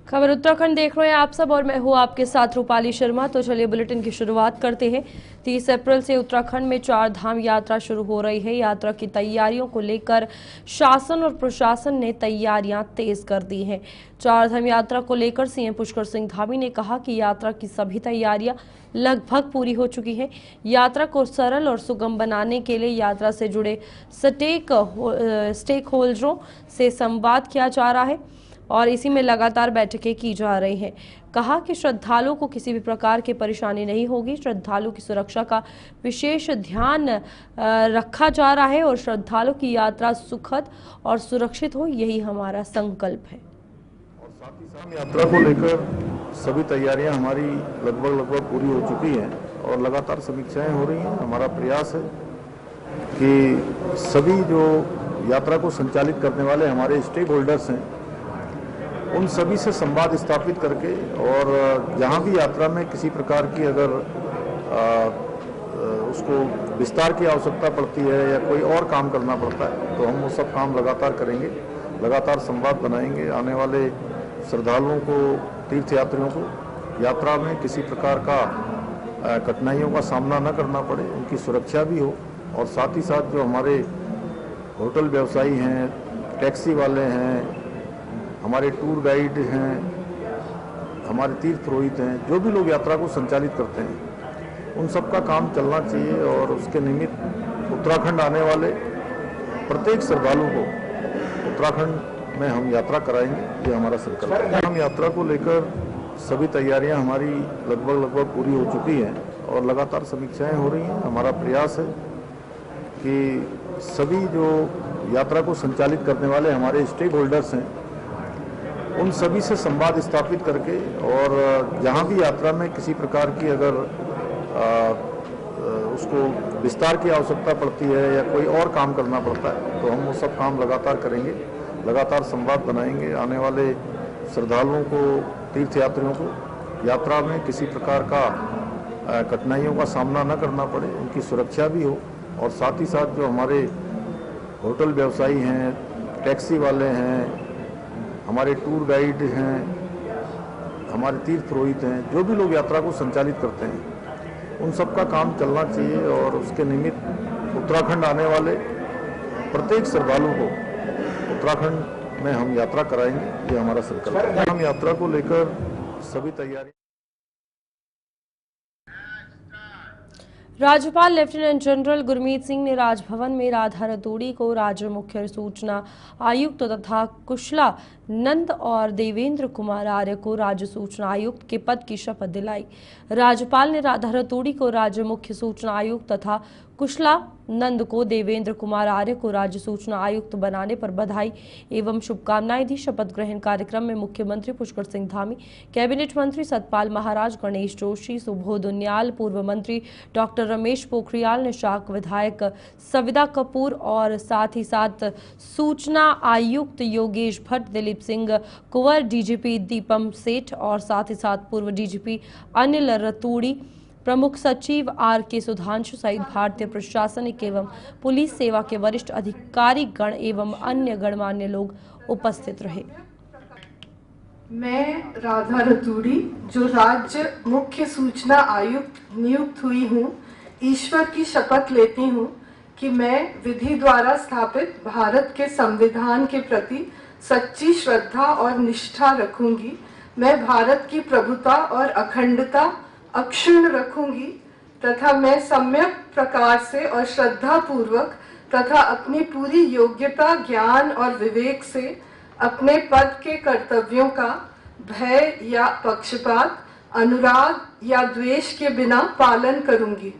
खबर उत्तराखंड देख रहे हैं आप सब और मैं हूं आपके साथ रूपाली शर्मा। तो चलिए बुलेटिन की शुरुआत करते हैं। 30 अप्रैल से उत्तराखंड में 4 धाम यात्रा शुरू हो रही है। यात्रा की तैयारियों को लेकर शासन और प्रशासन ने तैयारियां तेज कर दी हैं। 4 धाम यात्रा को लेकर सीएम पुष्कर सिंह धामी ने कहा कि यात्रा की सभी तैयारियां लगभग पूरी हो चुकी है। यात्रा को सरल और सुगम बनाने के लिए यात्रा से जुड़े स्टेक होल्डरों से संवाद किया जा रहा है और इसी में लगातार बैठकें की जा रही हैं। कहा कि श्रद्धालुओं को किसी भी प्रकार की परेशानी नहीं होगी। श्रद्धालुओं की सुरक्षा का विशेष ध्यान रखा जा रहा है और श्रद्धालुओं की यात्रा सुखद और सुरक्षित हो, यही हमारा संकल्प है। और साथ ही साथ यात्रा को लेकर सभी तैयारियां हमारी लगभग पूरी हो चुकी हैं और लगातार समीक्षाएं हो रही हैं। हमारा प्रयास है कि सभी जो यात्रा को संचालित करने वाले हमारे स्टेक होल्डर्स हैं, उन सभी से संवाद स्थापित करके और जहां भी यात्रा में किसी प्रकार की अगर उसको विस्तार की आवश्यकता पड़ती है या कोई और काम करना पड़ता है तो हम वो सब काम लगातार करेंगे, लगातार संवाद बनाएंगे। आने वाले श्रद्धालुओं को, तीर्थयात्रियों को यात्रा में किसी प्रकार का कठिनाइयों का सामना न करना पड़े, उनकी सुरक्षा भी हो। और साथ ही साथ जो हमारे होटल व्यवसायी हैं, टैक्सी वाले हैं, हमारे टूर गाइड हैं, हमारे तीर्थ पुरोहित हैं, जो भी लोग यात्रा को संचालित करते हैं, उन सब का काम चलना चाहिए। और उसके निमित्त उत्तराखंड आने वाले प्रत्येक श्रद्धालु को उत्तराखंड में हम यात्रा कराएंगे, ये हमारा संकल्प है। हम यात्रा को लेकर सभी तैयारियां हमारी लगभग पूरी हो चुकी हैं और लगातार समीक्षाएं हो रही हैं। हमारा प्रयास है कि सभी जो यात्रा को संचालित करने वाले हमारे स्टेक होल्डर्स हैं, उन सभी से संवाद स्थापित करके और जहां भी यात्रा में किसी प्रकार की अगर उसको विस्तार की आवश्यकता पड़ती है या कोई और काम करना पड़ता है तो हम वो सब काम लगातार करेंगे, लगातार संवाद बनाएंगे। आने वाले श्रद्धालुओं को, तीर्थयात्रियों को यात्रा में किसी प्रकार का कठिनाइयों का सामना न करना पड़े, उनकी सुरक्षा भी हो। और साथ ही साथ जो हमारे होटल व्यवसायी हैं, टैक्सी वाले हैं, हमारे टूर गाइड हैं, हमारे तीर्थ पुरोहित हैं, जो भी लोग यात्रा को संचालित करते हैं, उन सब का काम चलना चाहिए। और उसके निमित्त उत्तराखंड आने वाले प्रत्येक श्रद्धालु को उत्तराखंड में हम यात्रा कराएंगे, ये हमारा संकल्प है। हम यात्रा को लेकर सभी तैयारी। राज्यपाल लेफ्टिनेंट जनरल गुरमीत सिंह ने राजभवन में राधा रतूड़ी को राज्य मुख्य सूचना आयुक्त तथा कुशला नंद और देवेंद्र कुमार आर्य को राज्य सूचना आयुक्त के पद की शपथ दिलाई। राज्यपाल ने राधा रतूड़ी को राज्य मुख्य सूचना आयुक्त तथा कुशला नंद को देवेंद्र कुमार आर्य को राज्य सूचना आयुक्त बनाने पर बधाई एवं शुभकामनाएं दी। शपथ ग्रहण कार्यक्रम में मुख्यमंत्री पुष्कर सिंह धामी, कैबिनेट मंत्री सतपाल महाराज, गणेश जोशी, सुबोध उनियाल, पूर्व मंत्री डॉक्टर रमेश पोखरियाल निशांक, विधायक सविता कपूर और साथ ही साथ सूचना आयुक्त योगेश भट्ट, दिलीप सिंह कुंवर, डीजीपी दीपम सेठ और साथ ही साथ पूर्व डीजीपी अनिल रतूड़ी, प्रमुख सचिव आर.के. सुधांशु सहित भारतीय प्रशासनिक एवं पुलिस सेवा के वरिष्ठ अधिकारी गण एवं अन्य गणमान्य लोग उपस्थित रहे। मैं राधा रतूड़ी, जो राज्य मुख्य सूचना आयुक्त नियुक्त हुई हूँ, ईश्वर की शपथ लेती हूँ कि मैं विधि द्वारा स्थापित भारत के संविधान के प्रति सच्ची श्रद्धा और निष्ठा रखूंगी। मैं भारत की प्रभुता और अखंडता अक्षुण्ण रखूंगी तथा मैं सम्यक प्रकार से और श्रद्धा पूर्वक तथा अपनी पूरी योग्यता, ज्ञान और विवेक से अपने पद के कर्तव्यों का भय या पक्षपात, अनुराग या द्वेष के बिना पालन करूंगी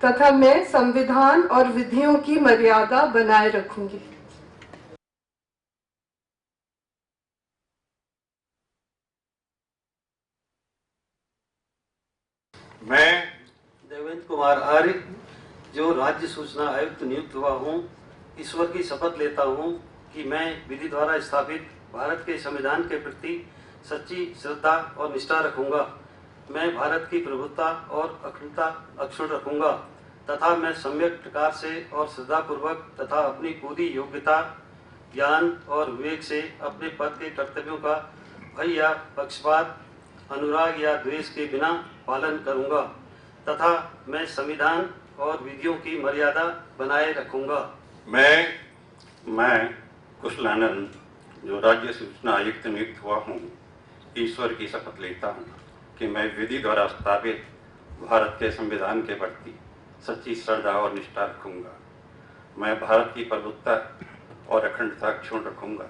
तथा मैं संविधान और विधियों की मर्यादा बनाए रखूंगी। मैं देवेंद्र कुमार आर्य, जो राज्य सूचना आयुक्त नियुक्त हुआ हूँ, ईश्वर की शपथ लेता हूँ कि मैं विधि द्वारा स्थापित भारत के संविधान के प्रति सच्ची श्रद्धा और निष्ठा रखूंगा। मैं भारत की प्रभुता और अखंडता अक्षुण्ण रखूंगा तथा मैं सम्यक प्रकार से और श्रद्धापूर्वक तथा अपनी पूरी योग्यता, ज्ञान और विवेक से अपने पद के कर्तव्यों का भय या पक्षपात, अनुराग या द्वेष के बिना पालन करूंगा तथा मैं संविधान और विधियों की मर्यादा बनाए रखूंगा। मैं कुशलानंद, जो राज्य सूचना आयुक्त नियुक्त हुआ हूँ, ईश्वर की शपथ लेता हूँ कि मैं विधि द्वारा स्थापित भारत के संविधान के प्रति सच्ची श्रद्धा और निष्ठा रखूंगा। मैं भारत की प्रभुत्ता और अखंडता क्षुण्ण रखूंगा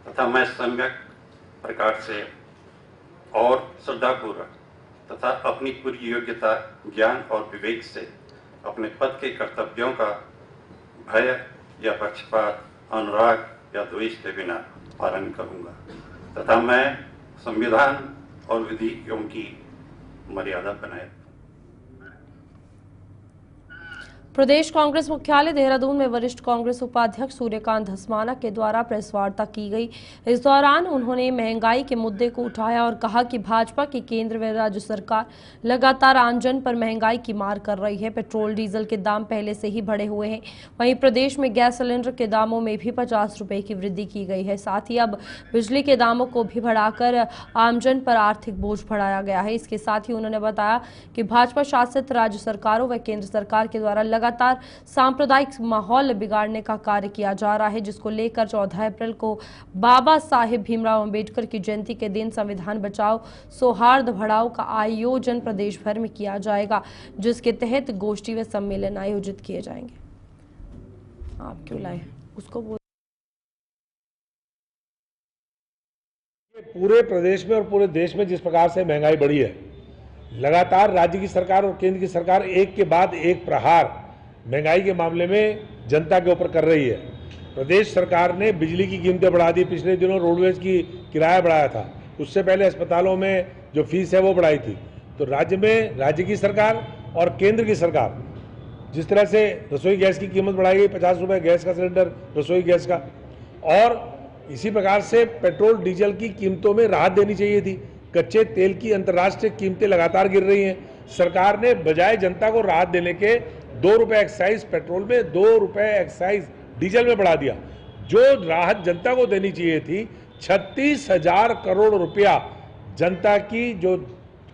तथा मैं सम्यक प्रकार से और श्रद्धापूर्वक तथा अपनी पूरी योग्यता, ज्ञान और विवेक से अपने पद के कर्तव्यों का भय या पक्षपात, अनुराग या द्वेष के बिना पालन करूंगा तथा मैं संविधान और विधियों की मर्यादा बनाए। प्रदेश कांग्रेस मुख्यालय देहरादून में वरिष्ठ कांग्रेस उपाध्यक्ष सूर्यकांत धस्माना के द्वारा प्रेस वार्ता की गई। इस दौरान उन्होंने महंगाई के मुद्दे को उठाया और कहा कि भाजपा की केंद्र व राज्य सरकार लगातार आमजन पर महंगाई की मार कर रही है। पेट्रोल डीजल के दाम पहले से ही बढ़े हुए हैं। वहीं प्रदेश में गैस सिलेंडर के दामों में भी 50 रुपए की वृद्धि की गई है। साथ ही अब बिजली के दामों को भी बढ़ाकर आमजन पर आर्थिक बोझ बढ़ाया गया है। इसके साथ ही उन्होंने बताया कि भाजपा शासित राज्य सरकारों व केंद्र सरकार के द्वारा लगातार सांप्रदायिक माहौल बिगाड़ने का कार्य किया जा रहा है, जिसको लेकर 14 अप्रैल को बाबा साहेब भीमराव अंबेडकर की जयंती के दिन संविधान बचाओ सौहार्द बढ़ाओ का आयोजन प्रदेश भर में किया जाएगा, जिसके तहत गोष्ठी व सम्मेलन आयोजित किए जाएंगे। आप क्यों लाए उसको बोल। पूरे प्रदेश में और पूरे देश में जिस प्रकार से महंगाई बढ़ी है, लगातार राज्य की सरकार और केंद्र की सरकार एक के बाद एक प्रहार महंगाई के मामले में जनता के ऊपर कर रही है। प्रदेश सरकार ने बिजली की कीमतें बढ़ा दी, पिछले दिनों रोडवेज की किराया बढ़ाया था, उससे पहले अस्पतालों में जो फीस है वो बढ़ाई थी। तो राज्य में राज्य की सरकार और केंद्र की सरकार जिस तरह से रसोई गैस की कीमत बढ़ाई गई, 50 रुपये गैस का सिलेंडर रसोई गैस का, और इसी प्रकार से पेट्रोल डीजल की कीमतों में राहत देनी चाहिए थी। कच्चे तेल की अंतर्राष्ट्रीय कीमतें लगातार गिर रही हैं। सरकार ने बजाय जनता को राहत देने के 2 रुपये एक्साइज पेट्रोल में, 2 रुपये एक्साइज डीजल में बढ़ा दिया। जो राहत जनता को देनी चाहिए थी, 36,000 करोड़ रुपया जनता की जो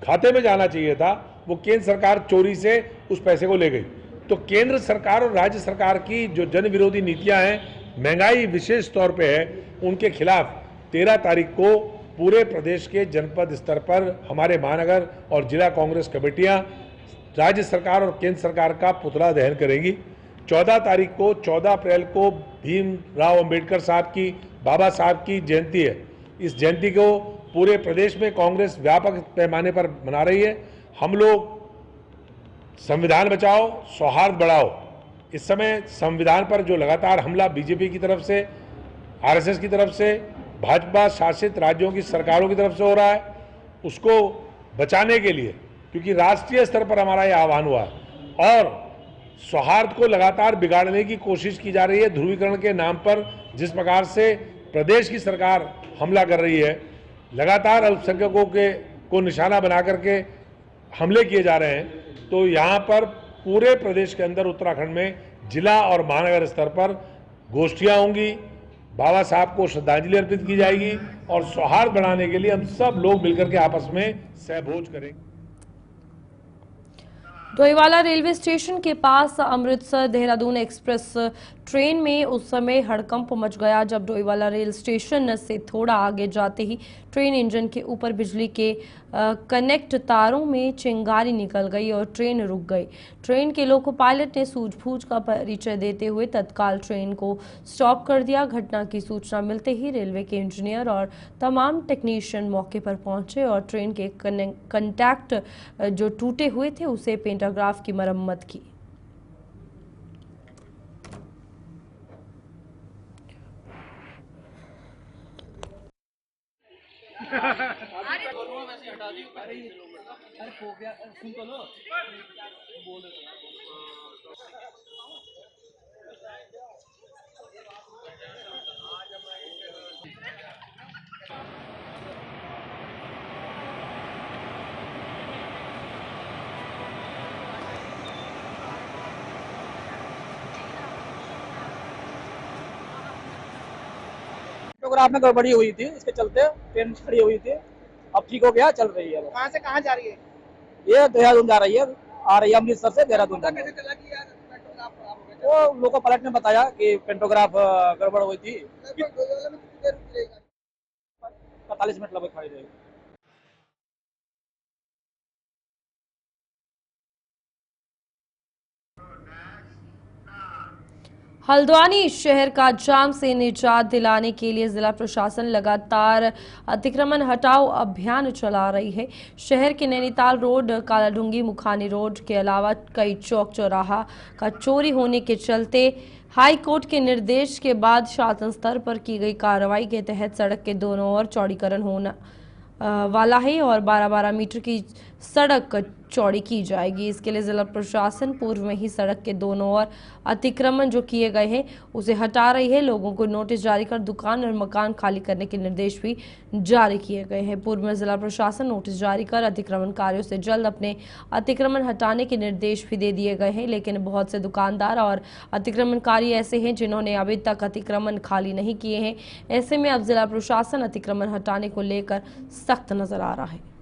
खाते में जाना चाहिए था, वो केंद्र सरकार चोरी से उस पैसे को ले गई। तो केंद्र सरकार और राज्य सरकार की जो जन विरोधी नीतियां हैं, महंगाई विशेष तौर पे है, उनके खिलाफ 13 तारीख को पूरे प्रदेश के जनपद स्तर पर हमारे महानगर और जिला कांग्रेस कमेटियां राज्य सरकार और केंद्र सरकार का पुतला दहन करेंगी। 14 तारीख को 14 अप्रैल को भीमराव अंबेडकर साहब की, बाबा साहब की जयंती है। इस जयंती को पूरे प्रदेश में कांग्रेस व्यापक पैमाने पर मना रही है। हम लोग संविधान बचाओ सौहार्द बढ़ाओ, इस समय संविधान पर जो लगातार हमला बीजेपी की तरफ से, आरएसएस की तरफ से, भाजपा शासित राज्यों की सरकारों की तरफ से हो रहा है, उसको बचाने के लिए, क्योंकि राष्ट्रीय स्तर पर हमारा यह आह्वान हुआ है और सौहार्द को लगातार बिगाड़ने की कोशिश की जा रही है। ध्रुवीकरण के नाम पर जिस प्रकार से प्रदेश की सरकार हमला कर रही है, लगातार अल्पसंख्यकों को निशाना बना करके हमले किए जा रहे हैं, तो यहाँ पर पूरे प्रदेश के अंदर उत्तराखंड में जिला और महानगर स्तर पर गोष्ठियाँ होंगी, बाबा साहब को श्रद्धांजलि अर्पित की जाएगी और सौहार्द बढ़ाने के लिए हम सब लोग मिलकर के आपस में सहभोज करेंगे। डोईवाला रेलवे स्टेशन के पास अमृतसर देहरादून एक्सप्रेस ट्रेन में उस समय हड़कंप मच गया जब डोईवाला रेल स्टेशन से थोड़ा आगे जाते ही ट्रेन इंजन के ऊपर बिजली के कनेक्ट तारों में चिंगारी निकल गई और ट्रेन रुक गई। ट्रेन के लोको पायलट ने सूझबूझ का परिचय देते हुए तत्काल ट्रेन को स्टॉप कर दिया। घटना की सूचना मिलते ही रेलवे के इंजीनियर और तमाम टेक्नीशियन मौके पर पहुंचे और ट्रेन के कंटैक्ट जो टूटे हुए थे उसे पेंटाग्राफ की मरम्मत की। को पेंटोग्राफ में गड़बड़ी हुई थी, इसके चलते ट्रेन खड़ी हुई थी। अब ठीक हो गया, चल रही है। कहाँ से कहाँ जा रही है? ये देहरादून जा रही है, आ रही है अमृतसर से देहरादून। कैसे चला कि यार पेंटोग्राफ खराब हो गया? वो लोको पायलट ने बताया कि पेंटोग्राफ गड़बड़ हुई थी। डोईवाला में कितनी देर रुकी रहेगी? 45 मिनट लगभग खड़ी रहेगी। हल्द्वानी शहर का जाम से निजात दिलाने के लिए जिला प्रशासन लगातार अतिक्रमण हटाओ अभियान चला रही है। शहर के नैनीताल रोड, कालाडूंगी, मुखानी रोड के अलावा कई चौक चौराहा का चोरी होने के चलते हाई कोर्ट के निर्देश के बाद शासन स्तर पर की गई कार्रवाई के तहत सड़क के दोनों ओर चौड़ीकरण होना वाला है और 12-12 मीटर की सड़क चौड़ी की जाएगी। इसके लिए जिला प्रशासन पूर्व में ही सड़क के दोनों ओर अतिक्रमण जो किए गए हैं उसे हटा रही है। लोगों को नोटिस जारी कर दुकान और मकान खाली करने के निर्देश भी जारी किए गए हैं। पूर्व में जिला प्रशासन नोटिस जारी कर अतिक्रमणकारियों से जल्द अपने अतिक्रमण हटाने के निर्देश भी दे दिए गए हैं, लेकिन बहुत से दुकानदार और अतिक्रमणकारी ऐसे हैं जिन्होंने अभी तक अतिक्रमण खाली नहीं किए हैं। ऐसे में अब जिला प्रशासन अतिक्रमण हटाने को लेकर सख्त नजर आ रहा है।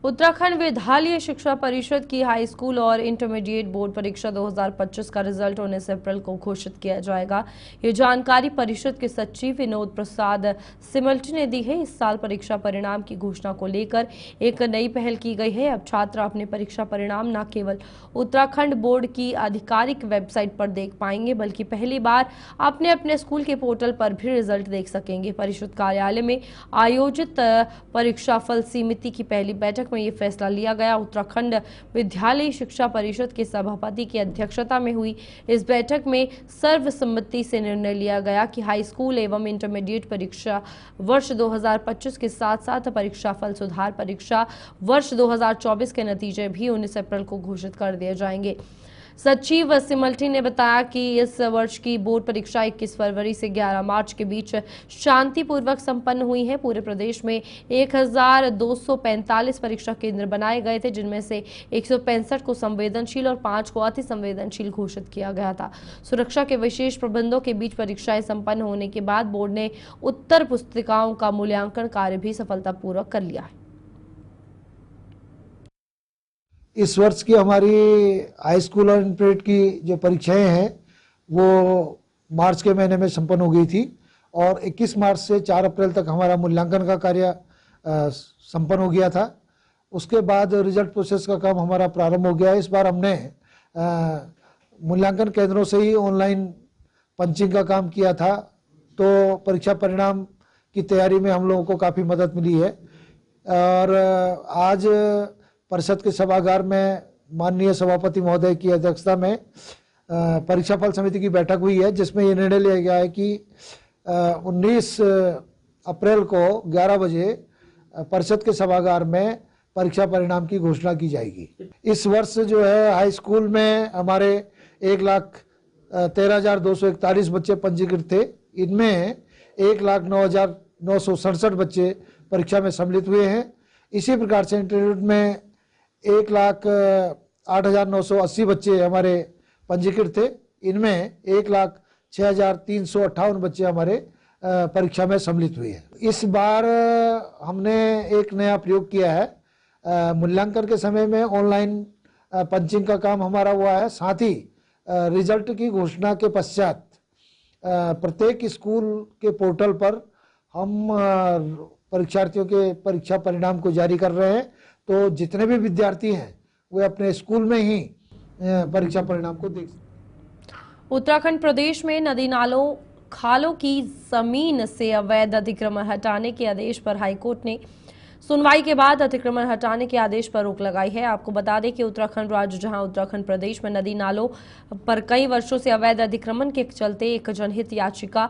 उत्तराखंड विद्यालय शिक्षा परिषद की हाई स्कूल और इंटरमीडिएट बोर्ड परीक्षा 2025 का रिजल्ट 19 अप्रैल को घोषित किया जाएगा। ये जानकारी परिषद के सचिव विनोद प्रसाद सिमल्टी ने दी है। इस साल परीक्षा परिणाम की घोषणा को लेकर एक नई पहल की गई है। अब छात्र अपने परीक्षा परिणाम न केवल उत्तराखंड बोर्ड की आधिकारिक वेबसाइट पर देख पाएंगे, बल्कि पहली बार अपने अपने स्कूल के पोर्टल पर भी रिजल्ट देख सकेंगे। परिषद कार्यालय में आयोजित परीक्षाफल समिति की पहली बैठक में ये फैसला लिया गया। उत्तराखंड विद्यालय शिक्षा परिषद के सभापति की अध्यक्षता में हुई इस बैठक में सर्वसम्मति से निर्णय लिया गया कि हाई स्कूल एवं इंटरमीडिएट परीक्षा वर्ष 2025 के साथ साथ परीक्षाफल सुधार परीक्षा वर्ष 2024 के नतीजे भी 19 अप्रैल को घोषित कर दिए जाएंगे। सचिव सिमल्टी ने बताया कि इस वर्ष की बोर्ड परीक्षा 21 फरवरी से 11 मार्च के बीच शांतिपूर्वक संपन्न हुई है। पूरे प्रदेश में 1245 परीक्षा केंद्र बनाए गए थे, जिनमें से 165 को संवेदनशील और 5 को अति संवेदनशील घोषित किया गया था। सुरक्षा के विशेष प्रबंधों के बीच परीक्षाएं संपन्न होने के बाद बोर्ड ने उत्तर पुस्तिकाओं का मूल्यांकन कार्य भी सफलतापूर्वक कर लिया है। इस वर्ष की हमारी हाई स्कूल और इंटरमीडिएट की जो परीक्षाएं हैं वो मार्च के महीने में संपन्न हो गई थी और 21 मार्च से 4 अप्रैल तक हमारा मूल्यांकन का कार्य संपन्न हो गया था। उसके बाद रिजल्ट प्रोसेस का काम हमारा प्रारंभ हो गया। इस बार हमने मूल्यांकन केंद्रों से ही ऑनलाइन पंचिंग का काम किया था, तो परीक्षा परिणाम की तैयारी में हम लोगों को काफ़ी मदद मिली है। और आज परिषद के सभागार में माननीय सभापति महोदय की अध्यक्षता में परीक्षाफल समिति की बैठक हुई है, जिसमें ये निर्णय लिया गया है कि 19 अप्रैल को 11 बजे परिषद के सभागार में परीक्षा परिणाम की घोषणा की जाएगी। इस वर्ष जो है हाई स्कूल में हमारे 1,13,241 बच्चे पंजीकृत थे। इनमें 1,09,967 बच्चे परीक्षा में सम्मिलित हुए हैं। इसी प्रकार से इंटरमीडिएट में 1,08,980 बच्चे हमारे पंजीकृत थे। इनमें 1,06,358 बच्चे हमारे परीक्षा में सम्मिलित हुए हैं। इस बार हमने एक नया प्रयोग किया है। मूल्यांकन के समय में ऑनलाइन पंचिंग का काम हमारा हुआ है। साथ ही रिजल्ट की घोषणा के पश्चात प्रत्येक स्कूल के पोर्टल पर हम परीक्षार्थियों के परीक्षा परिणाम को जारी कर रहे हैं, तो जितने भी विद्यार्थी हैं वे अपने स्कूल में ही परीक्षा परिणाम को देख सकते। उत्तराखंड प्रदेश में नदी नालों खालों की जमीन से अवैध अतिक्रमण हटाने के आदेश पर हाईकोर्ट ने सुनवाई के बाद अतिक्रमण हटाने के आदेश पर रोक लगाई है। आपको बता दें कि उत्तराखंड राज्य जहां उत्तराखंड प्रदेश में नदी नालों पर कई वर्षों से अवैध अतिक्रमण के चलते एक जनहित याचिका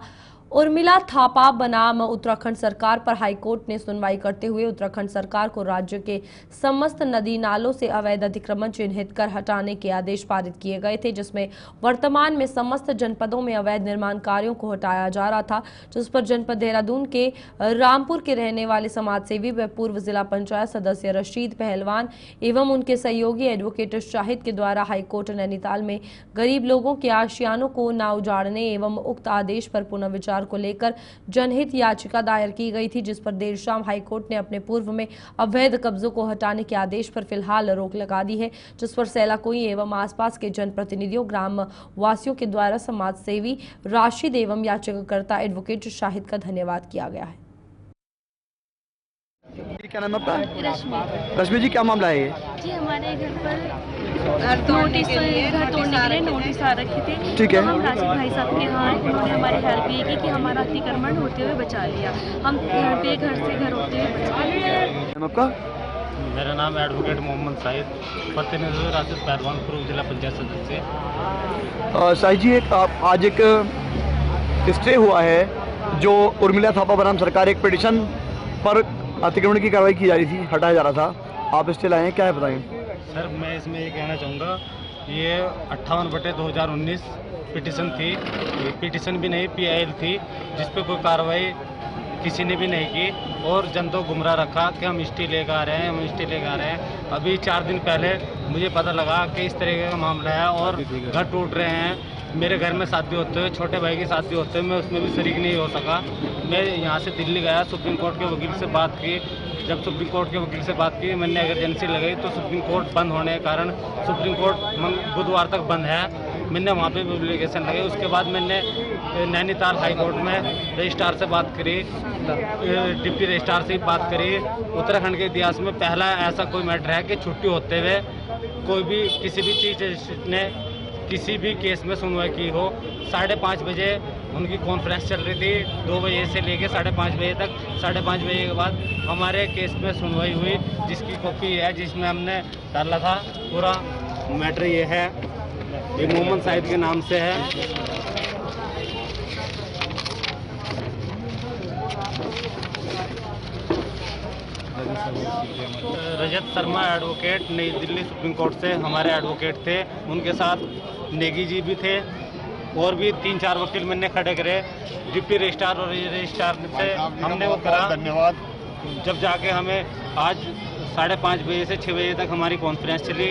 उर्मिला थापा बनाम उत्तराखंड सरकार पर हाईकोर्ट ने सुनवाई करते हुए उत्तराखंड सरकार को राज्य के समस्त नदी नालों से अवैध अतिक्रमण चिन्हित कर हटाने के आदेश पारित किए गए थे, जिसमें वर्तमान में समस्त जनपदों में अवैध निर्माण कार्यों को हटाया जा रहा था, जिस पर जनपद देहरादून के रामपुर के रहने वाले समाजसेवी व पूर्व जिला पंचायत सदस्य रशीद पहलवान एवं उनके सहयोगी एडवोकेट शाहिद के द्वारा हाईकोर्ट नैनीताल में गरीब लोगों के आशियानों को न उजाड़ने एवं उक्त आदेश पर पुनर्विचार को लेकर जनहित याचिका दायर की गई थी, जिस पर देर शाम हाईकोर्ट ने अपने पूर्व में अवैध कब्जों को हटाने के आदेश पर फिलहाल रोक लगा दी है, जिस पर सैलाकुई एवं आसपास के जनप्रतिनिधियों, ग्राम वासियों के द्वारा समाज सेवी राशिद एवं याचिकाकर्ता एडवोकेट शाहिद का धन्यवाद किया गया है। क्या नाम है आपका? रश्मि। रश्मि जी, क्या मामला है ये? जी, हमारे घर पर नोटिस घर तोड़ने के लिए नोटिस आ रखे थे। ठीक है। तो हम राशिद भाई साहब के यहाँ उन्होंने हमारी हेल्प ये की कि हमारा अतिक्रमण होते हुए बचा लिया। हम बेघर से घर होते हुए बचा लिया। नाम आपका? मेरा नाम एडवोकेट मोहम्मद साहिद, प्रतिनिधि राशिद पहलवान, पूर्व जिला पंचायत सदस्य। साहिद जी, आज एक स्टे हुआ है जो उर्मिला थापा बनाम सरकार एक पिटीशन पर अतिक्रमण की कार्रवाई की जा रही थी, हटाया जा रहा था, आप स्टे लाए हैं, क्या है बताएं? सर, मैं इसमें ये कहना चाहूँगा, ये 58/2019 पिटीशन थी, पिटीशन भी नहीं PIL थी, जिस पे कोई कार्रवाई किसी ने भी नहीं की और जनता को गुमराह रखा कि हम स्टे लेकर आ रहे हैं, हम स्टे लेकर आ रहे हैं। अभी 4 दिन पहले मुझे पता लगा कि इस तरीके का मामला है और घर टूट रहे हैं। मेरे घर में शादी होते हुए, छोटे भाई की शादी होते हुए मैं उसमें भी शरीक नहीं हो सका। मैं यहाँ से दिल्ली गया, सुप्रीम कोर्ट के वकील से बात की। जब सुप्रीम कोर्ट के वकील से बात की, मैंने एमरजेंसी लगाई तो सुप्रीम कोर्ट बंद होने के कारण सुप्रीम कोर्ट बुधवार तक बंद है। मैंने वहाँ पे एप्लीकेशन लगाई। उसके बाद मैंने नैनीताल हाई कोर्ट में रजिस्ट्रार से बात करी, डिप्टी रजिस्ट्रार से बात करी। उत्तराखंड के इतिहास में पहला ऐसा कोई मैटर है कि छुट्टी होते हुए कोई भी किसी भी चीज़ ने किसी भी केस में सुनवाई की हो। 5:30 बजे उनकी कॉन्फ्रेंस चल रही थी, 2 बजे से लेके 5:30 बजे तक। 5:30 बजे के बाद हमारे केस में सुनवाई हुई, जिसकी कॉपी है, जिसमें हमने डाला था पूरा मैटर। ये है, ये मोहम्मद साहिद के नाम से है। रजत शर्मा एडवोकेट, नई दिल्ली सुप्रीम कोर्ट से हमारे एडवोकेट थे। उनके साथ नेगी जी भी थे और भी 3-4 वकील मैंने खड़े करे। डिप्टी रजिस्ट्रार और रजिस्ट्रार से हमने वो करा। धन्यवाद। जब जाके हमें आज 5:30 बजे से 6 बजे तक हमारी कॉन्फ्रेंस चली।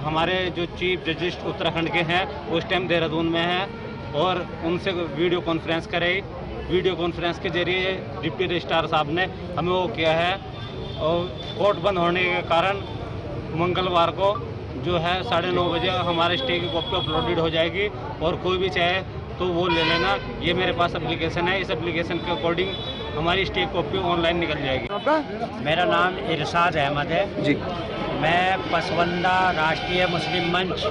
हमारे जो चीफ जस्टिस उत्तराखंड के हैं उस टाइम देहरादून में हैं और उनसे वीडियो कॉन्फ्रेंस कराई। वीडियो कॉन्फ्रेंस के जरिए डिप्टी रजिस्ट्रार साहब ने हमें वो किया है और कोर्ट बंद होने के कारण मंगलवार को जो है 9:30 बजे हमारे स्टे की कॉपी अपलोडेड हो जाएगी और कोई भी चाहे तो वो ले लेना। ये मेरे पास एप्लीकेशन है, इस एप्लीकेशन के अकॉर्डिंग हमारी स्टे कॉपी ऑनलाइन निकल जाएगी। मेरा नाम इरशाद अहमद है जी। मैं पसवंदा राष्ट्रीय मुस्लिम मंच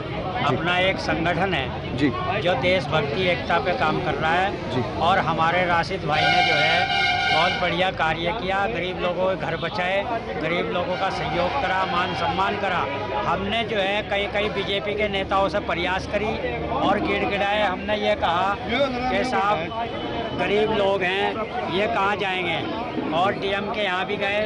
अपना एक संगठन है जी, जो देशभक्ति एकता पे काम कर रहा है जी। और हमारे राशिद भाई ने जो है बहुत बढ़िया कार्य किया, गरीब लोगों के घर बचाए, गरीब लोगों का सहयोग करा, मान सम्मान करा। हमने जो है कई बीजेपी के नेताओं से प्रयास करी और गिड़गिड़ाए। हमने ये कहा कि साहब गरीब लोग हैं, ये कहाँ जाएंगे, और DM के यहाँ भी गए,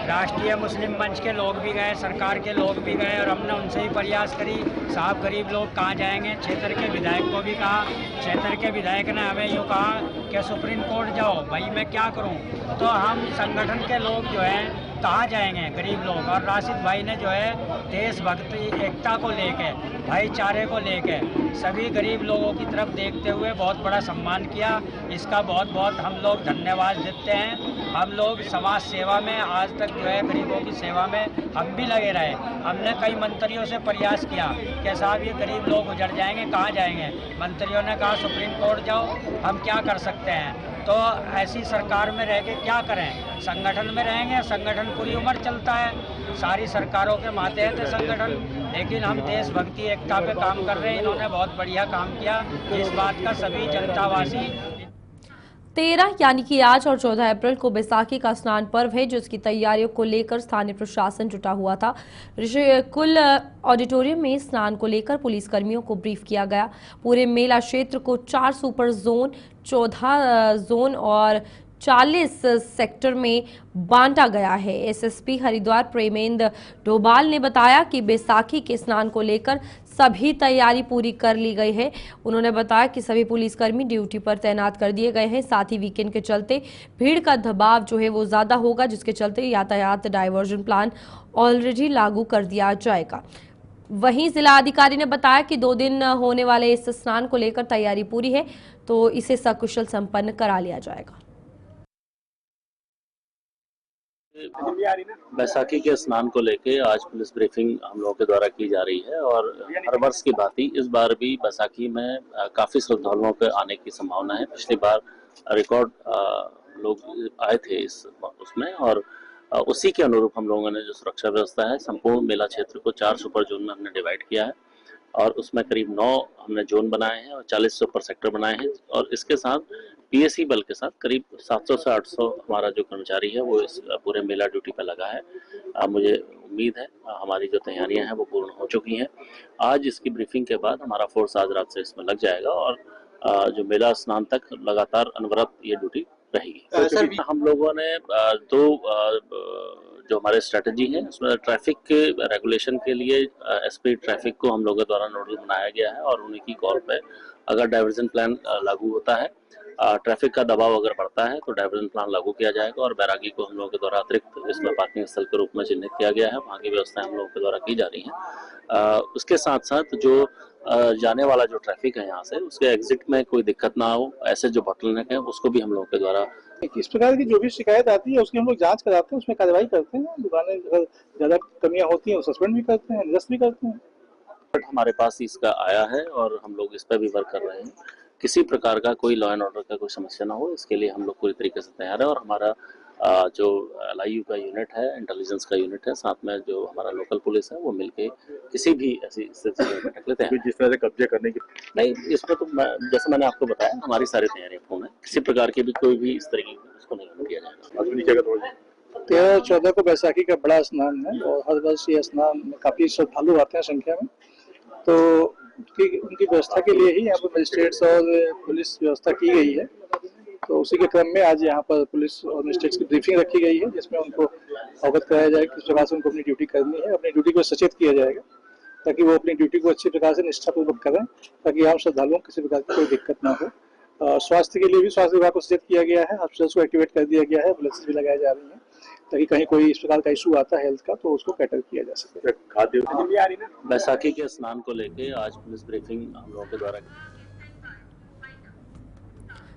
राष्ट्रीय मुस्लिम मंच के लोग भी गए, सरकार के लोग भी गए और हमने उनसे ही प्रयास करी, साहब गरीब लोग कहाँ जाएंगे। क्षेत्र के विधायक को भी कहा, क्षेत्र के विधायक ने हमें यूँ कहा कि सुप्रीम कोर्ट जाओ। भाई मैं क्या करूं? तो हम संगठन के लोग जो हैं कहाँ जाएंगे, गरीब लोग। और राशिद भाई ने जो है देशभक्ति एकता को लेके, भाईचारे को लेके सभी गरीब लोगों की तरफ देखते हुए बहुत बड़ा सम्मान किया। इसका बहुत बहुत हम लोग धन्यवाद देते हैं। हम लोग समाज सेवा में आज तक जो है गरीबों की सेवा में हम भी लगे रहे। हमने कई मंत्रियों से प्रयास किया कि साहब ये गरीब लोग गुजर जाएंगे, कहाँ जाएंगे। मंत्रियों ने कहा सुप्रीम कोर्ट जाओ, हम क्या कर सकते हैं। तो ऐसी सरकार में रह के क्या करें, संगठन में रहेंगे, संगठन पूरी उम्र चलता है, सारी सरकारों के मातहत है संगठन। लेकिन हम देशभक्ति एकता पे काम कर रहे हैं। इन्होंने बहुत बढ़िया काम किया, इस बात का सभी जनतावासी 13 यानी कि आज और 14 अप्रैल को बैसाखी का स्नान पर्व है, जिसकी तैयारियों को लेकर स्थानीय प्रशासन जुटा हुआ था। ऋषिकुल ऑडिटोरियम में स्नान को लेकर पुलिस कर्मियों को ब्रीफ किया गया। पूरे मेला क्षेत्र को 4 सुपर जोन, 14 जोन और 40 सेक्टर में बांटा गया है। एसएसपी हरिद्वार प्रेमेंद्र डोभाल ने बताया कि बैसाखी के स्नान को लेकर सभी तैयारी पूरी कर ली गई है। उन्होंने बताया कि सभी पुलिसकर्मी ड्यूटी पर तैनात कर दिए गए हैं। साथ ही वीकेंड के चलते भीड़ का दबाव जो है वो ज्यादा होगा, जिसके चलते यातायात डायवर्जन प्लान ऑलरेडी लागू कर दिया जाएगा। वहीं जिला अधिकारी ने बताया कि 2 दिन होने वाले इस स्नान को लेकर तैयारी पूरी है, तो इसे सकुशल संपन्न करा लिया जाएगा। बैसाखी के स्नान को लेके आज पुलिस ब्रीफिंग हम लोगों के द्वारा की जा रही है और हर वर्ष की भांति इस बार भी बैसाखी में काफी श्रद्धालुओं के आने की संभावना है। पिछली बार रिकॉर्ड लोग आए थे उसमें और उसी के अनुरूप हम लोगों ने जो सुरक्षा व्यवस्था है संपूर्ण मेला क्षेत्र को 4 सुपर जोन में हमने डिवाइड किया है और उसमें करीब 9 हमने जोन बनाए हैं और 40 सुपर सेक्टर बनाए हैं और इसके साथ पीएसी बल के साथ करीब 700 से 800 हमारा जो कर्मचारी है वो इस पूरे मेला ड्यूटी पर लगा है। मुझे उम्मीद है हमारी जो तैयारियां हैं वो पूर्ण हो चुकी हैं। आज इसकी ब्रीफिंग के बाद हमारा फोर्स आज रात से इसमें लग जाएगा और जो मेला स्नान तक लगातार अनवरत ये ड्यूटी रहेगी। हम लोगों ने जो हमारे स्ट्रेटजी है उसमें ट्रैफिक के रेगुलेशन के लिए एसपी ट्रैफिक को हम लोगों द्वारा नोडल बनाया गया है और उन्हीं की कॉल पे अगर डाइवर्जन प्लान लागू होता है, ट्रैफिक का दबाव अगर बढ़ता है तो डाइवर्जन प्लान लागू किया जाएगा और बैरागी को हम लोगों के द्वारा अतिरिक्त इसमें पार्किंग स्थल के रूप में चिन्हित किया गया है। वहाँ की व्यवस्थाएं हम लोगों के द्वारा की जा रही हैं। उसके साथ साथ जो जाने वाला जो ट्रैफिक है यहाँ से उसके एग्जिट में कोई दिक्कत ना हो, ऐसे जो बॉटलनेक है उसको भी हम लोगों के द्वारा इस प्रकार की जो भी शिकायत आती है उसकी हम लोग जांच कराते हैं, उसमें कार्रवाई करते हैं। दुकानें अगर ज्यादा कमियां होती हैं वो सस्पेंड भी करते हैं, निरस्त भी करते हैं। बट हमारे पास इसका आया है और हम लोग इस पर भी वर्क कर रहे हैं। किसी प्रकार का कोई लॉ एंड ऑर्डर का कोई समस्या ना हो, इसके लिए हम लोग पूरी तरीके से तैयार है और हमारा जो LIU का यूनिट है, इंटेलिजेंस का यूनिट है, साथ में जो हमारा लोकल पुलिस है वो मिलके किसी भी ऐसी स्थिति में बैठक लेते हैं। जिस तरह से कब्जे करने की नहीं, इसमें तो जैसे मैंने आपको बताया हमारी सारी तैयारियां पूर्ण है। किसी प्रकार की भी कोई भी इस तरह की उसको नहीं किया जाएगा। 13-14 को बैसाखी का बड़ा स्नान है और हर वर्ष ये स्नान में काफी श्रद्धालु आते हैं संख्या में, तो उनकी व्यवस्था के लिए ही यहाँ पर मजिस्ट्रेट्स और पुलिस व्यवस्था की गई है। तो उसी के क्रम में आज यहाँ पर पुलिस और मजिस्ट्रेट्स की ब्रीफिंग रखी गई है जिसमें उनको अवगत कराया जाएगा किस प्रकार से उनको अपनी ड्यूटी करनी है। अपनी ड्यूटी को सचेत किया जाएगा ताकि वो अपनी ड्यूटी को अच्छी प्रकार से निष्ठापूर्वक करें ताकि आम श्रद्धालुओं को किसी प्रकार की कोई दिक्कत ना हो। स्वास्थ्य के लिए भी स्वास्थ्य विभाग को सचेत किया गया है, हॉस्पिटल्स को एक्टिवेट कर दिया गया है, एम्बुलेंस भी लगाई जा रही है ताकि कहीं कोई इस प्रकार का इशू आता है हेल्थ का तो उसको कैटर किया जा सके। खाद्य बैसाखी के स्नान को लेके आज पुलिस ब्रीफिंग हम लोगों के द्वारा।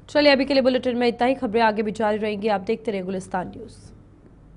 चलिए अभी के लिए बुलेटिन में इतना ही। खबरें आगे भी जारी रहेंगी, आप देखते रहिए गुलिस्तान न्यूज़।